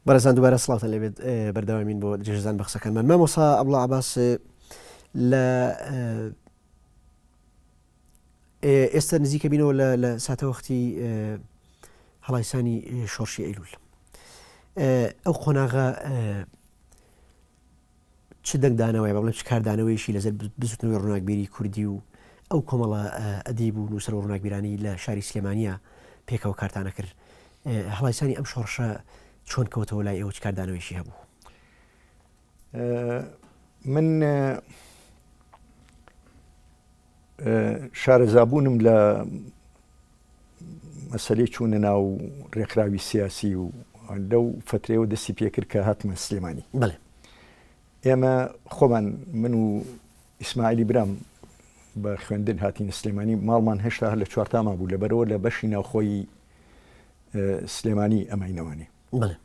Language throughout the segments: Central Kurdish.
بەرەزان دووبارە سڵاوتان لێبێت بەردەوامین بۆ جێژەزان بە قسەکانمان. مامۆستا عەبدوڵڵا عەباس، لە ئێستا نزیکە بینەوە لە ساتە وەختی هەڵایسانی شۆڕشی ئەیلول، ئەو قۆناغە چ دەنگدانەوەی بەڵێ چ کاردانەوەیشی لەسەر بزوتنەوەی ڕووناکبیری کوردی و ئەو کۆمەڵە ئەدیب و نووسەر و ڕووناکبیرانی لە شاری سلێمانیە پێکەوە کارتانە کرد. هەڵایسانی ئەم شۆڕشە چۆن کەوتەوە لای ئێوە، چ کاردانەوەیشی هەبوو؟ من شارەزابوونم لە مەسەلەی چوونە ناو ڕێکخراوی سیاسی و لەو فترەیەوە دەستی پێکرد کە هاتمە سلێمانی. بەڵێ ئێمە خۆمان من و ئیسماعیلی برام بە خوێندن هاتین سلێمانی، ماڵمان هێشتا لە چوارتاما بوو لەبەرەوە لە بەشی ناوخۆی سلێمانی ئەماینەوانی. بەڵێ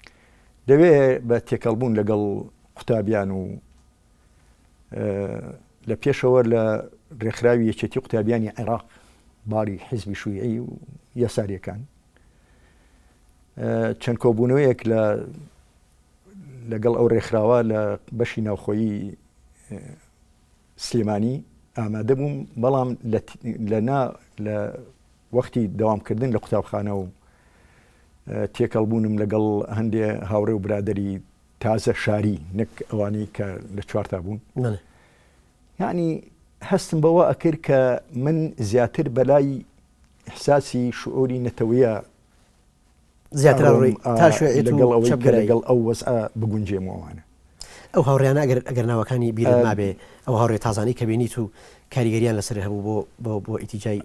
دەوێ بە تێکەڵبوون لەگەڵ قوتابیان و لە پێشەوە لە ڕێکخراوی یەکێتی قوتابیانی عێراق باری حیزبی شوویعی و یەساریەکان چەند کۆبوونەوەیەک لەگەڵ ئەو ڕێکخراوە لە بەشی ناوخۆیی سلێمانی ئامادە بووم، بەڵام لە وەختی دەوامکردن لە قوتابخانە و تێکەڵبوونم لەگەڵ هەندێ هاوڕێ و برادری تازە شاری نەک ئەوانەی کە لە چوارتا بوون، یعنی هەستم بەوە ئەکرد کە من زیاتر بەلای ئیحساسی شعوری نەتەوەیە زیاتر لەگەڵ ئەو وەزعە بگونجێمەوەوانە. ئەو هاوڕێیانە ئەگەر ناوەکانی بیرت مابێ، ئەو هاوڕێ تازانی کە بینیت و کاریگەریان لەسەر هەبوو بۆ ئیتیجای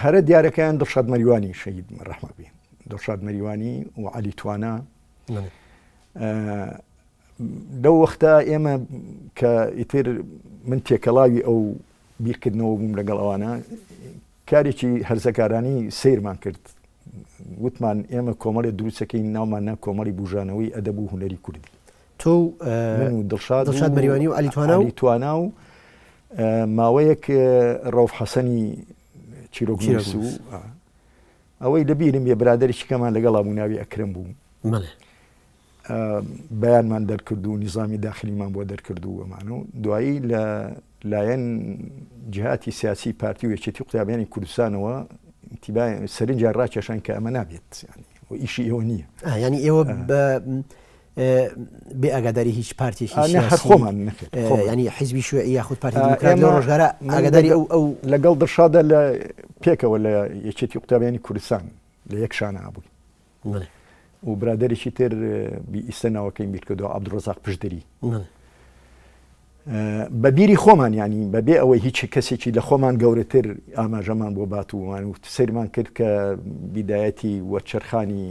هەرە دیارەکەیان دڵشاد مەریوانی شەهید ڕەحمە بێ، دڵشاد مەریوانی و عەلی توانە. لەو وەختە ئێمە کە ئیتر من تێکەڵاوی ئەو بیرکردنەوە بووم لەگەڵ ئەوانە، کارێکی هەرزەکارانی سیرمان کرد، وتمان ئێمە کۆمەڵی دروستەکەین ناومان نا کۆمەڵی بوژانەوەی ئەدەب و هونەری کوردی. تۆ دڵشاد مەریوانی و عەلی توانە و ماوەیەک ڕەوف حەسەنی چیرۆگنووس و ئەوەی لەبیرم یە برادێکی کەمان لەگەڵا بوو ناوی ئەکرم بوو، بەیانمان دەرکرد و نیزامی داخلیمان بۆ دەرکرد و ئەمانە و دوایی لە لایەن جهاتی سیاسی پارتی و یەکێتی قوتابیانی کوردستانەوە سەرنجیان ڕاکێشان کە ئەمە نابێت، و ئیشی ئێوە نییە. ینی ئێوە بێ ئاگاداری هیچ پارتێکی خۆمان نەکرد، ینی حیزبی شوێعی یاخود پارتی دیموکرات لە ڕۆژگارە ئاگاداری ئەو لەگەڵ دڵشادە لە پێکەوە لە یەکێتی قوتابیانی کوردستان لە یەک شانە بووین و برادێکی تر ئیستا ناوەکەی بیرکردەوە عەبدوڕەزاق پشدەری. بە بیری خۆمان ینی بەبێ ئەوەی هیچ کەسێکی لە خۆمان گەورەتر ئاماژەمان بۆ باتومان و سەیرمان کرد کە بیدایەتی وەچەرخانی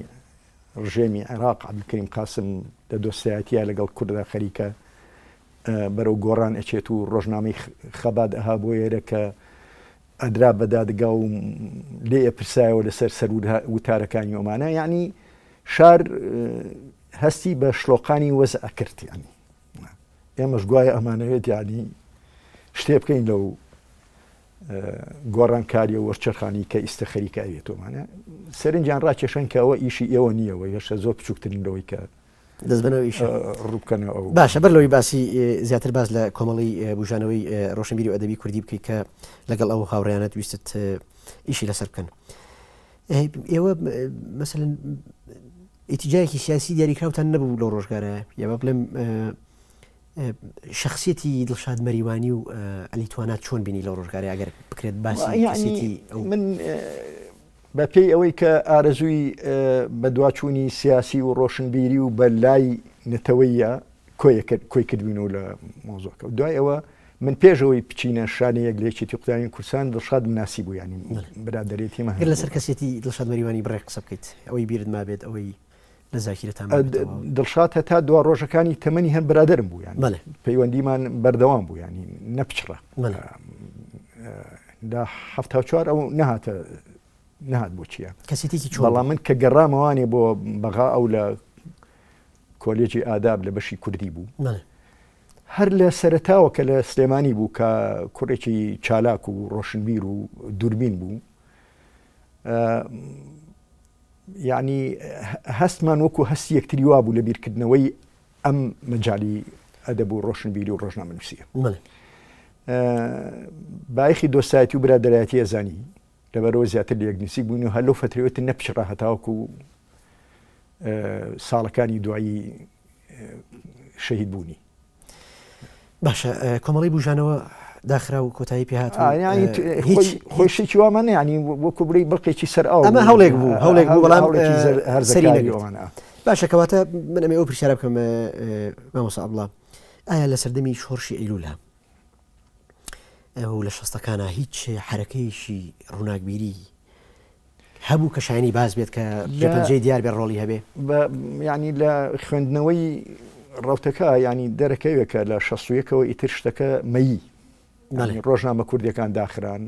ڕژێمی عێراق عەبدولکەریم قاسم لە دۆستایەتیە لەگەڵ کوردە خەریکە بەرەو گۆڕان ئەچێت و ڕۆژنامەی خەبات ئەها بۆ ئێرە کە ئەدرا بەدادگا و لێ ئەپرسایەوە لەسەر سەر وتارەکانی ئەمانە، یعنی شار هەستی بە شلۆقانی وەزع کرد. ینی ئێمەش گوایە ئەمانەوێت ینی شتێ بکەین لەو گۆڕانکاریە و وەرچەرخانی کە ئیستا خەریکە ئەوێتۆمانە، سەرنجیان ڕاکێشان کە ئەوە ئیشی ئێوە نییەوە، هێشتا زۆر بچووکترین لەوەی کە دەستبنەوەی ڕووبکەنەوە. باشە بەر لەوەی باسی زیاتر باس لە کۆمەڵی بژانەوەی ڕۆشنبیری و ئەدەبی کوردی بکەیت کە لەگەڵ ئەو هاوڕێیانە ویستت ئیشی لەسەر بکەن. ئێوە مەسەلەن ئیتیجایەکی سیاسی دیاریکراوتان نەبوو لەو ڕۆژگارە، یا بە بڵێم شخصیەتی دڵشاد مەریوانی و عەلی توانە چۆن بینی لەو ڕۆژگارە ئەگەر بکرێت باسی؟ من بە پێی ئەوەی کە ئارەزووی بە دواچوونی سیاسی و ڕۆشنبیری و بە لای نەتەوەیە کۆی کردبوون لە مۆزۆکە. دوای ئەوە من پێشەوەی بچینە شانەیەک لە یەکێتی قوتابیانی کوردستان دڵشاد مناسی بوو، ینی برادەرێتیمە. لەسەر کەسێتی دڵشاد مەریوانی بڕێ قسە بکەیت، ئەوەی بیرت مابێت، ئەوەی لە زاکیرەتان دڵشاد هەتا دوا ڕۆژەکانی تەمەنی هەم برادرم بوو، ینی پەیوەندیمان بەردەوام بوو، ینی نەپچڕە لە 74 ئەو نەهات بۆ چییە کەسێتێکی چۆن، بەڵام من کە گەڕامەوانێ بۆ بەغا ئەو لە کۆلێجی ئاداب لە بەشی کوردی بوو، هەر لە سەرەتاوە کە لە سلێمانی بوو کە کوڕێکی چالاک و ڕۆشنبیر و دووربین بوو، يعني هەستمان وەکو هەستی یەکتری وا بوو لە بیرکردنەوەی ئەم مەجالی ئەدەب و ڕۆشنبیری و ڕۆژنامەنووسیە. باەخی دۆستایەتی و برادەرایەتی ئەزانی لەبەرەوە زیاتر لە یەکنووسی بوون و هەر لەو فترەوەتە نەپشڕا هەتاوەکو ساڵەکانی دوایی شەهید بوونی. باشە کۆمەڵی بژانەوە داخرا و کۆتایی پێهات خۆشێکی وامانە ینی وەکو بڵی بڵقێکی سەر ئەو ئەمە هەوڵێک بوو بەڵام هەرسەری نەگەوانە. باشە کەواتە من ئەمە ئەو پرسیارە بکەم مامۆستا عەبدوڵڵا، ئایا لە سەردەمی شۆڕشی ئەیلوولە ئەو لە شەستەکانە هیچ حرەکەیەکی ڕووناکبیری هەبوو کە شایانی باز بێت کە پەنجەی دیار بێ ڕۆڵی هەبێ؟ ینی لە خوێندنەوەی ڕەوتەکە ینی دەرەکەوێکە لە 16ەوە ئیتر شتەکە مەیی ڕۆژنامە کوردیەکان داخران،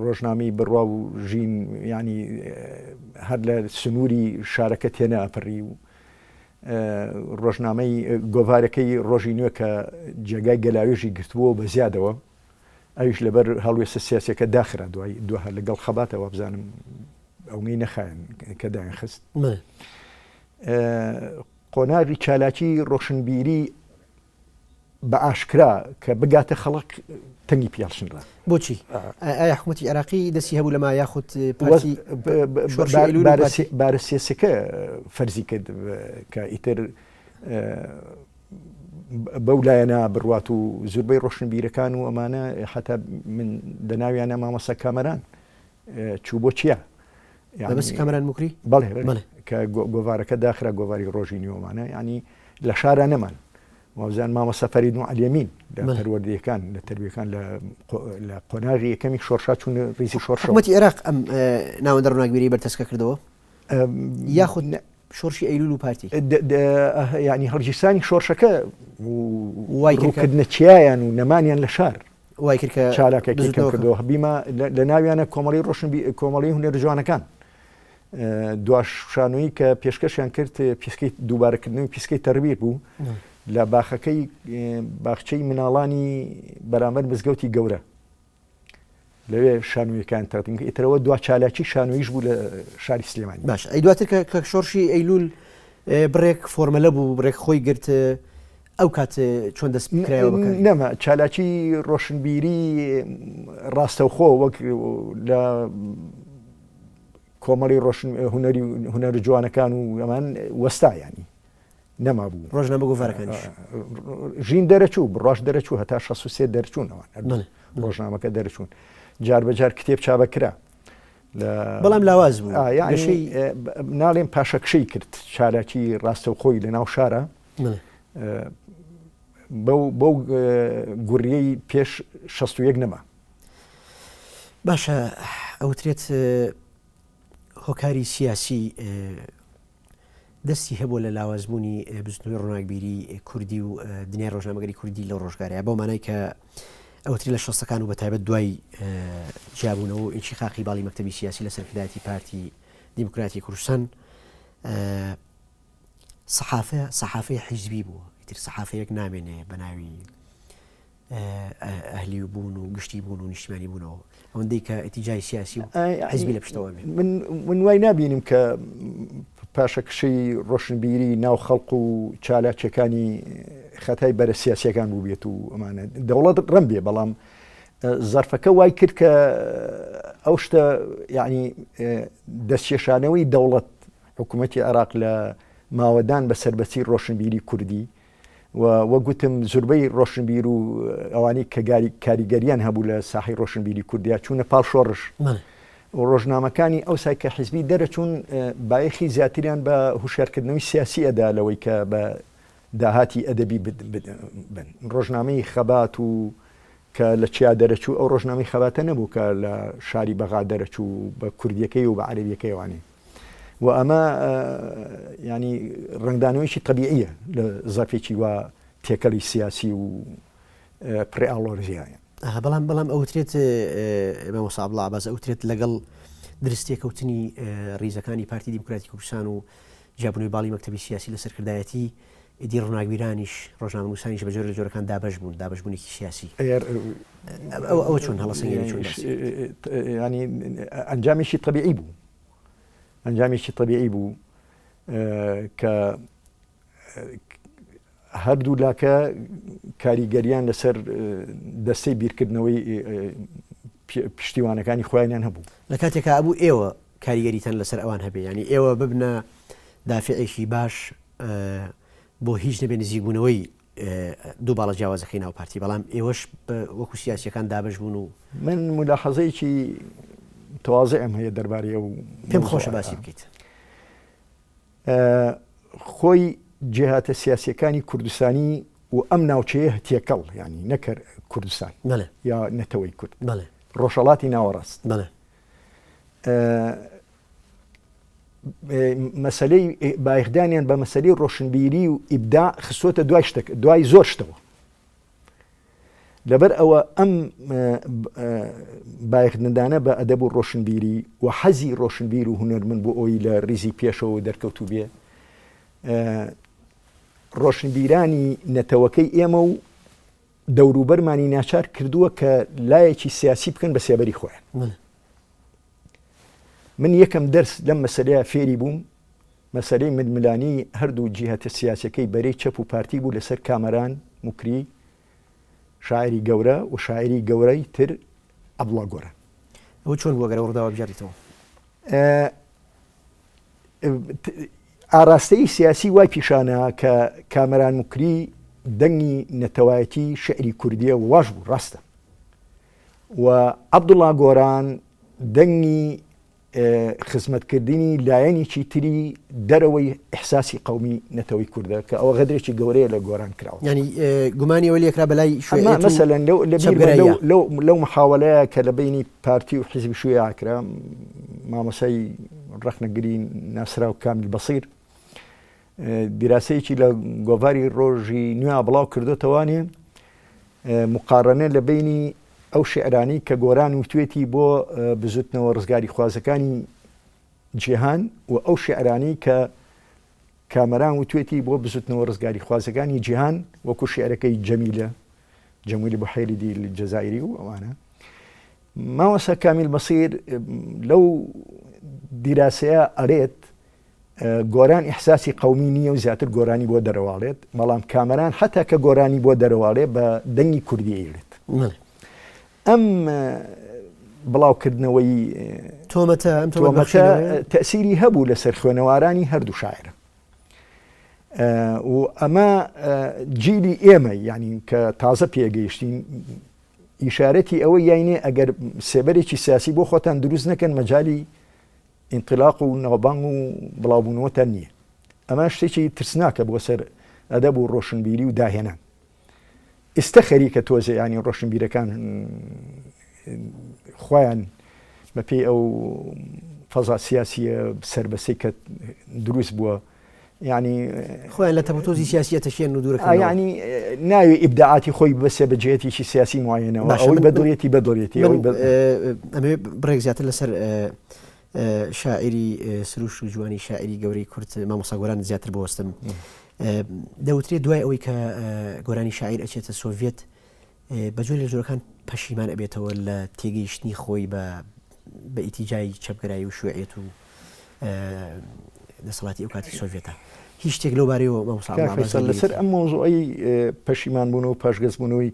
ڕۆژنامەی بڕوا و ژین ینی هەر لە سنووری شارەکە تێنە ئەپەڕی و ڕۆژنامەی گۆڤارەکەی ڕۆژی نوێ کە جێگای گەلاوێژی گرتبووە بە زیادەوە، ئەویش لەبەر هەڵوێستە سیاسەکە داخرا دوای لەگەڵ خەباتەوە بزانم ئەومەی نەخایەن کە دایان خست. قۆناغی چالاکی ڕۆشنبیری بە ئاشکرا کە بگاتە خەڵک تەنگی پیاڵشنرا. بۆچی؟ ئایا حکوومەتی عێراقی دەستی هەبوو لەما یاخود بارە سیاسەکە فەرزی کرد کە ئیتر بەو لایەنە بڕوات و زۆربەی ڕۆشنبیرەکان و ئەمانە حتا من لەناویانە مامۆستا کامەران چوو بۆ چییە؟ بەبەستی کامەران موکری؟ بەڵێ کە گۆڤارەکە داخرا گۆڤاری ڕۆژی نیوەمانە ینی لە شارە نەمان وابزان مامۆستا فەرید و عەلیەمین لە پەروەردەیەکان لە تەرویەکان لە قۆناغی یەکەمی شۆڕشا چوون ڕیزی شۆڕشەوە. حکوومەتی عێراق ئەم ناوەندە ڕووناکبیری بەردەستکە کردەوە یاخود شۆڕشی ئەیلوول و پارتی؟ ینی هەڵگیرسانی شۆڕشەکە وایکردنە چیایان و نەمانیان لە شار وای کرد کە چالاکێکی کردەوە بیمە لە ناویانە کۆمەڵی کۆمەڵی هونەر جوانەکان دواشانووی کە پێشکەشیان کرد پیسکەی دووبارەکردنەوەی پیسکەی تەربیر بوو لە باخەکەی باخچەی مناڵانی بەرامبەر مزگەوتی گەورە لەوێ شانوویەکان تەقدیم کە ئیترەوە دوا چالاکی شانوویش بوو لە شاری سلێمانی. باش ئەی دواتر کە شۆڕشی ئەیلوول بڕێک فۆرمەلە بوو بڕێک خۆی گرت ئەو کات چۆن دەست کرایەوە نەما چالاکی ڕۆشنبیری ڕاستەوخۆ وەک لە کۆمەڵی هونەر جوانەکان و ئەمان وەستایانی نەما بوو ڕۆژنامە گۆڤارەکانیش ژین دەرەچوو بڕۆژ دەرەچوو هەتا 63 دەرچوونەوە ڕۆژنامەکە دەرچوون جار بەجار کتێب چابەکرا بەڵام لاواز بوو ناڵێن پاشەکشەی کرد چالاکی ڕاستەوخۆی لە ناو شارە بەو گوڕیەی پێش 61 نەما. باشە ئەوترێت هۆکاری سیاسی دەستی هەبوو لە لاوازبوونی بزنەوەی ڕووناکبیری کوردی و دنیای ڕۆژنامەگەری کوردی لەو ڕۆژگارەیە بەو مانای کە ئەوتری لە شەستەکان و بەتایبەت دوای جیابوونەوە ئینچی خاقی باڵی مەکتەبی سیاسی لە سەرکردایەتی پارتی دیموکراتی کوردستان سەحافەی حیزبی بوو ئیتر سەحافەیەک نامێنێ بە ناوی ئەهلی بوون و گشتی بوون و نیشتیمانی بوونەوە ئەوەندەی کە ئەتیجای سیاسی و حیزبی لە پشتەوە بێت. من وای نبینیم کە پاشەکشەی ڕۆشنبیری ناو خەڵق و چالاکیەکانی خەتای بەرە سیاسیەکان بوو بێت و ئەمانە دەوڵەت ڕەم بێ بەڵام زەرفەکە وای کرد کە ئەو شتە یعنی دەستکێشانەوەی دەوڵەت حکوومەتی عێراق لە ماوەدان بە سەربەچی ڕۆشنبیری کوردی وە گوتم زۆربەی ڕۆشنبیر و ئەوانەی کە کاریگەریان هەبوو لە ساحی ڕۆشنبیری کوردیا چوونە پاڵ شۆڕش و ڕۆژنامەکانی ئەو سایکە حیزبی دەرەچوون بایەخی زیاتریان بە هوشیارکردنەوەی سیاسی ئەدا لەوەی کە بە داهاتی ئەدەبی بن. ڕۆژنامەی خەبات و کە لە چیا دەرەچوو ئەو ڕۆژنامەی خەباتە نەبوو کە لە شاری بەغا دەرەچوو بە کوردیەکەی و بە عەرەبیەکەیوانی و ئەمە ینی ڕنگدانەوەیکی طبیعیە لە زەرفێکی وا تێکەڵی سیاسی و پرێئاڵۆرزیایە. بەڵام ئەوترێت مامۆستا عەبدوڵڵا عەباس ئەوترێت لەگەڵ درستێکەوتنی ڕیزەکانی پارتی دیموکراتی کوردستان و جیابوونەوەی باڵی مەکتەبی سیاسی لە سەرکردایەتی ئیدی ڕووناکبیرانیش ڕۆژنامەنووسانیش بە جۆرە لە جۆرەکان دابەشبوون دابەشبوونێکی سیاسی ئەوە چۆن هەڵەسەنگێنی چۆن ینی ئەنجامێکی طبیعی بوو ئەنجامێکی طبیعی بوو کە هەردوو لاکە کاریگەریان لەسەر دەستەی بیرکردنەوەی پشتیوانەکانی خۆیانیان هەبوو. لە کاتێکا ئەبوو ئێوە کاریگەریتان لەسەر ئەوان هەبێ، ینی ئێوە ببنە دافعێکی باش بۆ هیچ نەبێ نزیکبوونەوەی دوو باڵە جیاوازەکەی ناو پارتی، بەڵام ئێوەش وەکو سیاسیەکان دابش بوون و من ملاحەزەیەکی تەواضعم هەیە دەربارەی ئەو پێم خۆشە باسی بکەیت. خۆی جێهاتە سیاسیەکانی کوردستانی و ئەم ناوچەیە هەتیەکەڵ ینی نەکرد کوردستان یا نەتەوەی کورد ڕۆژهەڵاتی ناوەڕاست مەسلەی بایخدانیان بە مەسلەی ڕۆشنبیری و ئیبدا خستۆتە دوای زۆر شتەوە. لەبەر ئەوە ئەم بایخدندانە بە ئەدەب و ڕۆشنبیری و حەزی ڕۆشنبیر و هونەرمەند بۆ ئەوی لە ریزی پێشەوە دەرکەوتو بێ ڕۆشنبیرانی نەتەوەکەی ئێمە و دەوروبەرمانی ناچار کردووە کە لایەکی سیاسی بکەن بە سێبەری خۆیان. من یەکەم دەرس لەم مەسەلەیە فێری بووم، مەسەلەی ململانی هەردوو جیهەتە سیاسەکەی بەرەی چەپ و پارتی بوو لەسەر کامەران موکری شاعری گەورە و شاعری گەورەی تر عەبدوڵڵا گۆران. ئەو چۆن بووە گەرە وەڕداوە بژاریتەوە؟ ئاراستەی سیاسی وای پیشانە کە کامەران موکری دەنگی نەتەوایەتی شعری کوردیە و واش بوو ڕاستە و عەبدوڵڵا گۆران دەنگی خزمەتکردنی لایەنێکی تری دەرەوەی ئیحساسی قەومی نەتەوەی کوردە کە ئەوە غەدرێکی گەورەیە لە گۆران کراوە. ینی گومانی ئەوە لێکرا بەلای شوێنە مەسەلەن لەو محاوەلەیە کە لە بینی پارتی و حیزبی شوێ ئاکرا مامۆسای ڕەخنەگری ناسرا و کامیل بەسیر دیراسەیەکی لە گۆڤاری ڕۆژی نوێ بڵاو کردوتەوانێ مقارنە لە بینی ئەو شعرانی کە گۆران وتوێتی بۆ بزوتنەوە ڕزگاری خوازەکانی جیهان و ئەو شعرانی کە کامەران وتوێتی بۆ بزوتنەوە ڕزگاری خوازەکانی جیهان وەکو شعرەکەی جەمیلە بوحێریدی جەزایری و ئەوانە. مامۆستا کامیل بەسیر لەو دیراسەیە ئەرێت گۆران ئیحساسی قەومی نییە و زیاتر گۆرانی بۆ دەرەواڵێت، بەڵام کامەران حتا کە گۆرانی بۆ دەرەواڵێ بە دەنگی کوردی ئێرێت. ئەم بڵاوکردنەوەی تۆمەتە تەسیری هەبوو لەسەر خوێنەوارانی هەردوو شاعرە و ئەمە جیلی ئێمە ینی کە تازە پێگەیشتین ئیشارەتی ئەوە یاینێ ئەگەر سێبەرێکی سیاسی بۆ خۆتان دروست نەکەن مەجای ئینقلاق و ناوبانگ و بڵاوبوونەوەتان نییە. ئەمە شتێکی ترسناکە بۆ سەر ئەدەب و ڕۆشنبیری و داهێنان. ئێستا خەریکە تۆزە ینی ڕۆشنبیرەکان خۆیان بەپێی ئەو فەزا سیاسیە سەربەسەی کە دروست بووە ینی خۆیان لە تەپۆتۆزی سیاسیەتە شێن و دوورەکە ینی ناوێ ئیبداعاتی خۆی بەسێ بەجێتێکی سیاسی معینەوە ئەوەی بەدڵێتی بەدڵێتی ئەمێ بڕێک زیاتر لەسەر شاعری سروش و جوانی شاعری گەورەی کورد مامۆستا گۆران زیاتر بوەستم. دەوترێت دوای ئەوەی کە گۆرانی شاعیر ئەچێتە سۆڤێت بەجۆ لە جۆرەکان پەشیمان ئەبێتەوە لە تێگەیشتنی خۆی بە ئیتیجای چەپگەرایی و شوێعێت و دەسەڵاتی ئەو کاتی سۆڤێتە. هیچ شتێک لەو بارەیەوە مامۆستا لەسەر ئەم مۆزوعی پەشیمان بوون و پاشگەزبوونەوەی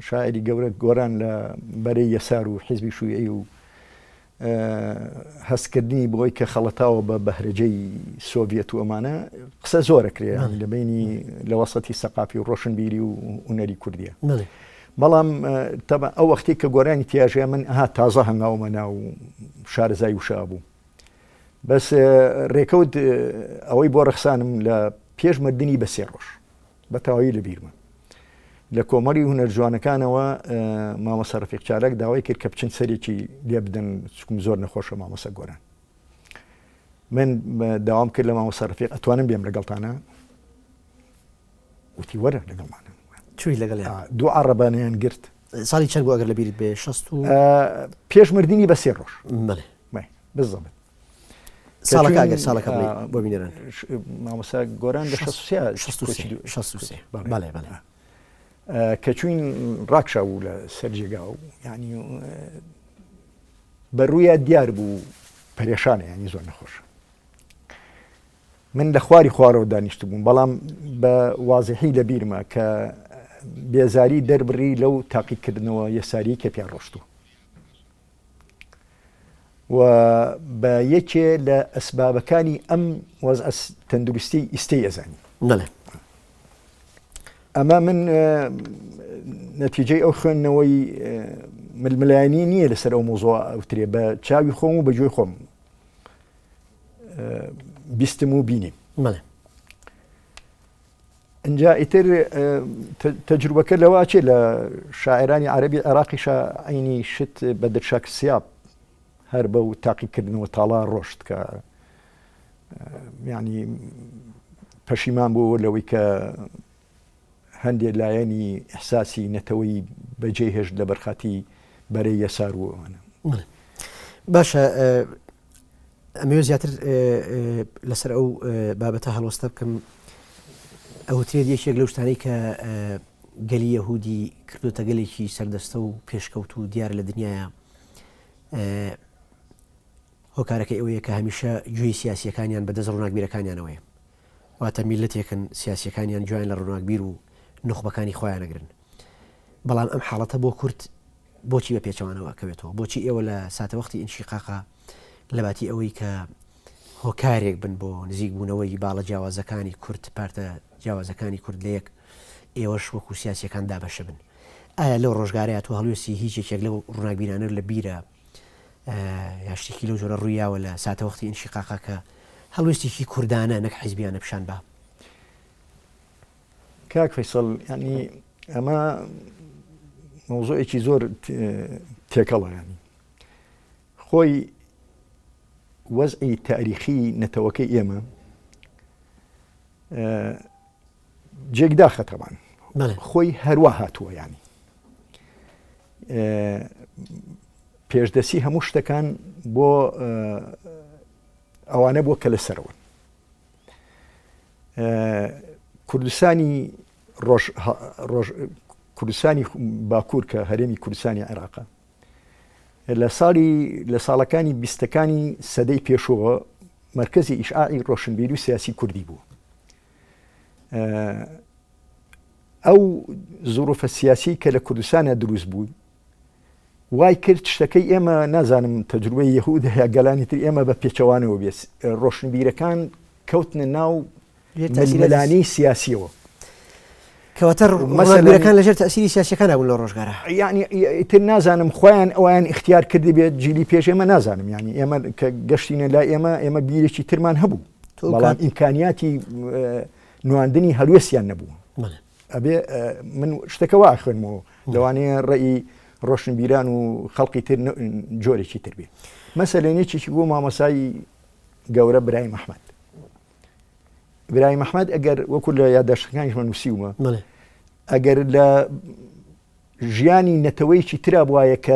شاعری گەورە گۆران لە بەرەی یەسار و حیزبی شوێعی و هەستکردنی بۆی کە خەڵەتاوە بە بەهرەجەی سۆڤێت و ئەمانە قسە زۆرەکرێ لە بینی لە وەسەتی سەقافی و ڕۆشنبیری و هونەری کوردیە. بەڵام ئەو وەختی کە گۆرانی تیاژەیە من تازە هەنگاومە ناو شارەزای وشا بوو. بەس ڕێکەوت ئەوەی بۆ ڕەخسانم لە پێش مردنی بە 3 ڕۆژ بە تەواوی لە بیرمە لە کۆمەڵی هونەر جوانەکانەوە مامۆستا ڕەفیق چالاک داوای کرد کە بچن سەرێکی لێ بدەن چکم زۆر نەخۆشە مامۆستا گۆران. من داوام کرد لە مامۆستا ڕەفیق ئەتوانم بێم لەگەڵتانە وتی وەرە لەگەڵمانە چووی لەگەڵ دوو عەرەبانەیان گرت. ساڵی چەند بوو ئەگەر لە بیرت بێ 60 پێش مردنی بە 3 ڕۆژ بزەبێت ساڵەکە ئەگەر ساڵەکە بۆ بینێرن مامۆستا گۆران لە 63 کە چوین ڕاکشا بوو لە سەر جێگا و ینی بەڕوویە دیار بوو پەرێشانە ینی زۆر نەخۆش. من لە خواری خوارەوە دانیشت بووم بەڵام بە وازحی لە بیرمە کە بێزاری دەربڕی لەو تاقیکردنەوە یەساری کە پیان ڕۆشتووە و بە یەکێ لە ئەسبابەکانی ئەم وەزعە تەندروستی ئیستەی ئەزانی. ئەمە من نەتیجەی ئەو خوێندنەوەی ململایانی نییە لەسەر ئەو مۆزۆ ئەوترێ بە چاوی خۆم و بەگوێی خۆم بیستم و بینیم. اینجا ئیتر تەجروبەکە لەوە چێ لە شاعرانی عەرەبی عێراقیشە عینی شت بە دەرشاک سیاب هەر بەو تاقیکردنەوە تاڵا ڕۆشت کە ینی پەشیمان بوو لەوەی کە هەندێک لایەنی ئەحساسی نەتەوەی بەجێ هێشت لە بەرخاتی بەرەی یەسار وەوانە. باشە ئەمەوێ زیاتر لەسەر ئەو بابەتە هەڵوەستە بکەم. ئەوترێت یەکێک لەو شتانەی کە گەلی یەهودی کردوتە گەلێکی سەردەستە و پێشکەوت و دیار لە دنیاە هۆکارەکە ئەوەیە کە هەمیشە گوێی سیاسیەکانیان بەدەست ڕووناکبیرەکانیانەوەیە، واتە میلەتێکن سیاسیەکانیان جوایان لە ڕووناکبیر و نخبەکانی خۆیان نەگرن. بەڵام ئەم حاڵەتە بۆ کورد بۆچی بە پێچەوانەوە کەوێتەوە؟ بۆچی ئێوە لە ساتەوەختی ئینشیقاقا لە باتی ئەوەی کە هۆکارێک بن بۆ نزیک بوونەوەی باڵە جیاوازەکانی کورد پارتە جیاوازەکانی کورد لە یەک ئێوەش وەکو سیاسیەکان دابەشە بن؟ ئایا لەو ڕۆژگارەیە تۆ هەڵوێستی هیچ یەکێک لەو ڕووناکبیرانە لە بیرە یاشتێکی لەو جۆرە ڕوویاوە لە ساتەوەختی ئینشیقاقا کە هەڵوێستێکی کوردانە نەک حیزبیانە پیشان بە؟ کاک فەیسەڵ ینی ئەمە مۆزۆیەکی زۆر تێکەڵە، ینی خۆی وەزعی تاریخی نەتەوەکەی ئێمە جێکداخە تەمان خۆی هەروە هاتووە، ینی پێشدەسی هەموو شتەکان بۆ ئەوانە بۆ کە لەسەرەوەن. کوردستانی باکوور کە هەرێمی کوردستانی عێراقە لە ساڵەکانی بیستەکانی سەدەی پێشەوە مرکزی ئیشعاعی ڕۆشنبیری و سیاسی کوردی بوو. ئەو زوروفە سیاسی کە لە کوردستانە دروست بوو وای کرد شتەکەی ئێمە نازانم تەجروبەی یەهود هەیە گەلانی تر ئێمە بە پێچەوانەوە بێت ڕۆشنبیرەکان کەوتنە ناو مەلملانی سیاسیەوە کەواتە ڕۆژگارەکان لەژێر تەسیری سیاسیەکان بوون لە ڕۆژگارە. یعنی ئیتر نازانم خۆیان ئەویان اختیار کردی بێت جیلی پێش ئێمە نازانم، ینی ئێمە کە گەشتینە لای ئێمە بیرێکی ترمان هەبوو بەڵام ئیمکانیاتی نواندنی هەلوێستیان نەبوو. ئەبێ من شتەکە وا خوێنمەوە لەوانەیە ڕێی ڕۆشنبیران و خەڵقی تر جۆرێکی تر بێ. مەسەلەنێکێکی بۆ مامۆسای گەورە برای محەممەد. برای محەممەد ئەگەر وەکو لە یادداشتەکانیشمە نووسیومە ئەگەر لە ژیانی نەتەوەیکی ترا بواە کە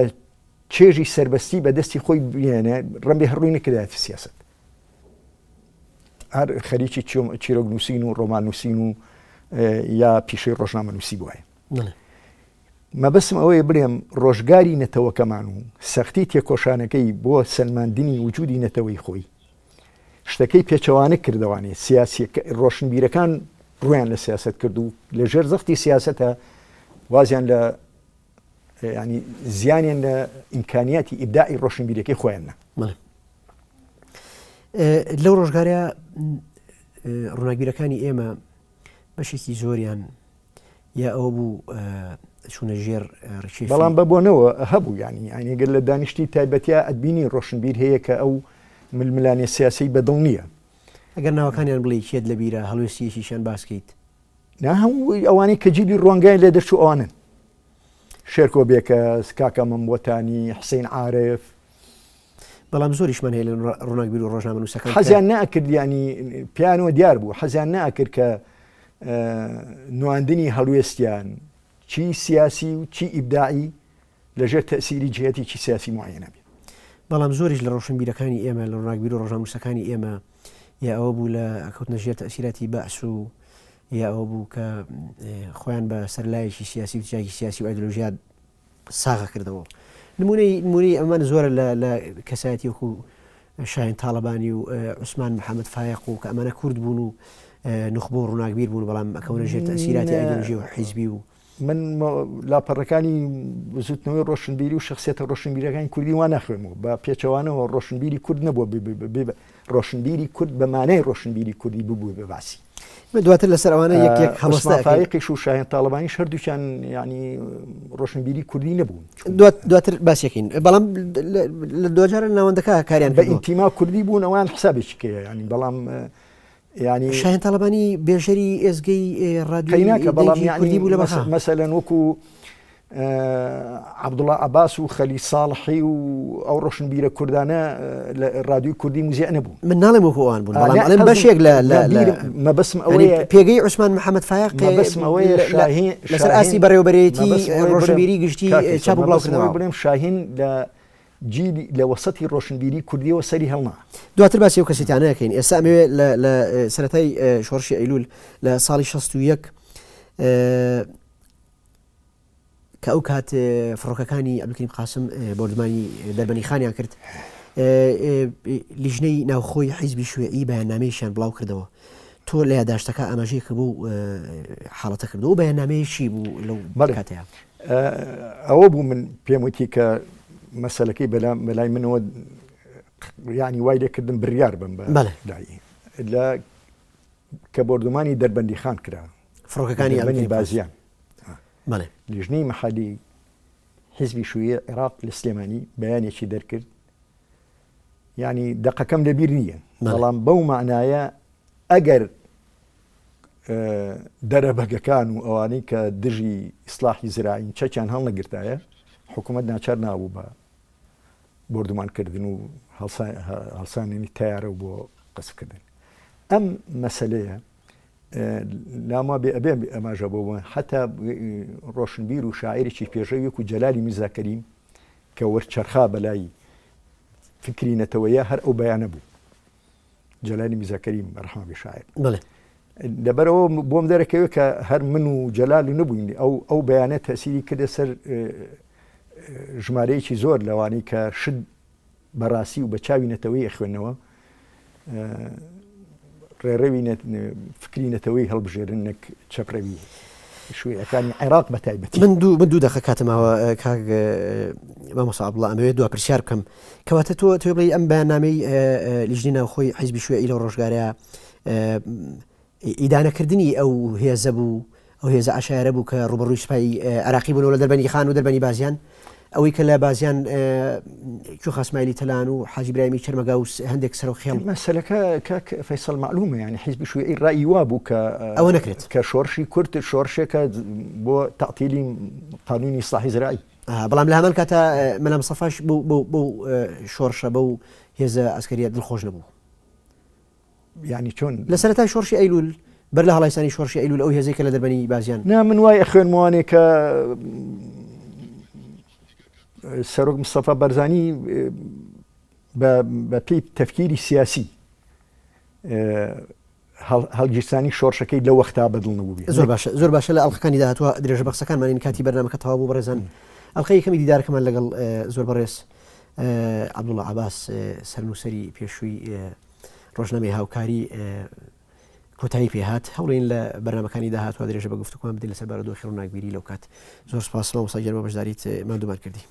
چێژی سربەستی بە دەستی خۆی بێنێ ڕەنبێ هەڕووی نەکردایەتی سیاست، هەر خەریکی چیرۆک نووسین و ڕۆمان نووسین و یا پیشەی ڕۆژنامە نووسی بواە. مەبەستم ئەوەیە بڵێم ڕۆژگاری نەتەوەکەمان و سەختی تێکۆشانەکەی بۆ سەلماندنی وجودی نەتەوەی خۆی شتەکەی پێچەوانە کردوانێ سیاسی ڕۆشنبیرەکان ڕویان لە سیاست کرد و لە ژێر زەختی سیاستە وازیان لە ینی زیانیان لە ئیمکانیاتی ئیبداعی ڕۆشنبیرەکەی خۆیانە. لەو ڕۆژگارەیە ڕووناکبیرەکانی ئێمە بەشێکی زۆریان یا ئەو بوو چوونە ژێر ڕێکی بەڵام بەبوونەوە هەبوو، ینی ئەگەر لە دانیشتی تایبەتیا ئەدبینی ڕۆشنبیر هەیە کە ئەو ململانی سیاسی بەدڵ نییە. ئەگەر ناوەکانیان بڵێ کێت لە بیرە هەڵوێستیەکیشیان باسکەیت نا هەموو ئەوانەی کە جیلی ڕوانگای لێ دەرچوو ئەوانن شێرکۆ بێکە کاکە مەمبۆتانی حسین عارف، بەڵام زۆریشمان هەیە لە ڕووناکبیر و ڕۆژنامە نووسەکان حەزیان ناکرد، ینی پیانەوە دیار بوو حەزیان ناکرد کە نواندنی هەڵوێستیان چی سیاسی و چی ئیبداعی لەژێر تەسیری جهەتی چی سیاسی معەنە بێت. بەڵام زۆریش لە ڕۆشنبیرەکانی ئێمە لە ڕووناکبیر و ڕۆژنامە نووسەکانی ئێمە یا ئەوە بوو لە کەوتنە ژێر تەسیراتی بەعس و یا ئەوە بوو کە خۆیان بە سەرلایەکی سیاسی و تیاکی سیاسی و ئایدۆلۆژیا ساغا کردەوە. نمونەی ئەمان زۆرە لە کەسایەتی وەکو شاهین تاڵەبانی و عوسمان محەممەد فایق و کە ئەمانە کورد بوون و نخبۆ و ڕووناکبیر بوون بەڵام ئەکەونە ژێر تەسیراتی ئایدۆلۆژی و حیزبی و من لاپەڕەکانی وزوتنەوەی ڕۆشنبیری و شخصیەتە ڕۆشنبیرەکانی کوردی وان ناخوێنەوە بە پێچەوانەوە ڕۆشنبیری کورد نەبووە ڕۆشنبیری کورد بەمانەی ڕۆشنبیری کوردی ببوو بە باسی دواتر لەسەر ئەوانە یەک هەڵستافایقیش و شاهین تاڵەبانی هەردووچیان ینی ڕۆشنبیری کوردی نەبوون دواتر باسیەکەین بەڵام لە دوجارە ناوەندەکە کاریان بە ئینتیما کوردی بوون ئەوان حسابێکی کەیە ینی بەڵام يعني شاهین تاڵەبانی بێژەری ئێزگەی ڕادیۆکە بەڵام کوردی بوو لە مەسەلەن وەکو عەبدوڵڵا عەباس و خەلیل ساڵحی و ئەو ڕۆشنبیرە کوردانە لە ڕادیۆی کوردی موزیە نەبوون من ناڵێم وەکو ئەوان بوون بەڵام ئەڵێم بەشێک مەبەسم ئەوەیە پێگەی عوسمان محەممەد فایق مەبەسم ئەوەیە شاهین لەسەر ئاسی بەڕێوەبەرێتی ڕۆشنبیری گشتی چاپ و بڵاوکردنەوە بڵێم شاهین لە جیلی لە وەسەتی ڕۆشنبیری کوردیەوە سەری هەڵنا دواتر باسی ئەو کەسیتانەکەین ئێستا ئەمەوێ لە سەرەتای شۆڕشی ئەیلول لە ساڵی 61 کە ئەو کات فڕۆکەکانی عەبدولکەریم قاسم بۆردمانی دەربەنی خانیان کرد لیژنەی ناوخۆی حیزبی شوێعی بەیاننامەیەشیان بڵاو کردەوە تۆ لە یادداشتەکە ئاماژەیەکە بوو حاڵەتە کردەوە بەیاننامەیەشی بوو لەو کاتەیە ئەوە بوو من پێم وتی کە مەسەلەکەی بەلای منەوە ینی وای لێکردن بڕیار بم بەلایی لە کە بۆردمانی دەربەندی خان کرا فڕۆکەکانی بازیان لیژنەی مەحەلی حیزبی شوویە عێراق لە سلێمانی بەیانێکی دەرکرد ینی دەقەکەم لەبیر نییە بەڵام بەو معنایە ئەگەر دەرەبەگەکان و ئەوانەی کە دژی ئیسلاحی زراعین چەکیان هەڵ نەگرتایە حکوومەت ناچار نابوو بە بۆردمانکردن و هەڵسانێنی تیارە بۆ قسفکردن ئەم مەسەلەیە لاما بێ ئەبێ ئەماژە بۆ حتا ڕۆشنبیر و شاعیرێکی پێشەویەک و جەلالی میرزاکەریم کە وەرچەرخا بەلای فکری نەتەوەیە هەر ئەو بەیانە بوو جەلالی میرزاکەریم ڕەحمەتی شاعیر لەبەرەوە بۆم دەرەکەوێت کە هەر من و جەلال نەبووین ئەو بەیانە تەسیری کردە سەر ژمارەیەکی زۆر لەوانەی کە شت بەڕاستی و بە چاوی نەتەوەی خوێندنەوە ڕێڕەوی فکری نەتەوەی هەڵبژێرن نەک چەپڕەوی شوێیەکانی عێراق بە تایبەتی من دوو دەقە کاتماوە کاک مامۆستا عەبدوڵڵا ئەمەوێت دوا پرسیار بکەم کەواتە تۆ بڵێ ئەم بەیاننامەی لیژنەی ناوخۆی حیزبی شوێعی لەو ڕۆژگارەیە ئیدانەکردنی ئەو هێزە بوو ئەو هێزە عەشایرە بوو کە ڕوبەڕووی سوپای عێراقی بوونەوە لە دەربەنی خان و دەربەنی بازیان ئەوەی کە لە بازیان کوخا اسماعیلی تەلان و حاجی برایمی چەرمەگا و هەندێک سەر و خێڵ مەسەلەکە کاک فەیسەڵ معلومە ینی حیزبی شوێعی ڕایی وا بوو کە ئەوە نەکرێت کە شۆڕشی کورد شۆڕشێکە بۆ تەعتیلی قانونی ئیسلاحی زراعی بەڵام لە هەمان کاتە مەلا مستەفاش بەو شۆڕشە بەو هێزە ئەسکەریە دڵخۆش نەبوو ینی چۆن لە سەرەتای شۆڕشی ئەیلول بەر لە هەڵایسانی شۆڕشی ئەیلول ئەو هێزەی کە لە دەربەنی بازیان نا من وای خوێنموانێ کە سەرۆک مستەفا بەرزانی بە پێی تەفکیری سیاسی هەڵگیرسانی شۆڕشەکەی لە وەختا بەدڵ نەبوو زۆر باشە لە ئەڵلقەکانی داهاتوە درێژە بەخسەکانمانی کاتی بەرنامەکە تەواو بوو بەڕێزان ئەڵلقەی یەکەمی دیدارەکەمان لەگەڵ زۆر بەڕێز عەبدوڵڵا عەباس سەرنووسەری پێشووی ڕۆژنامەی هاوکاری کۆتایی پێهات هەوڵین لە بەرنامەکانی داهاتوە درێژە بە گفتوگۆمان بدەین لەسەر بارودۆخی ڕووناکبیری لەو کات زۆر سپاس مامۆستا گەرمە بەشداریت مادومان کردی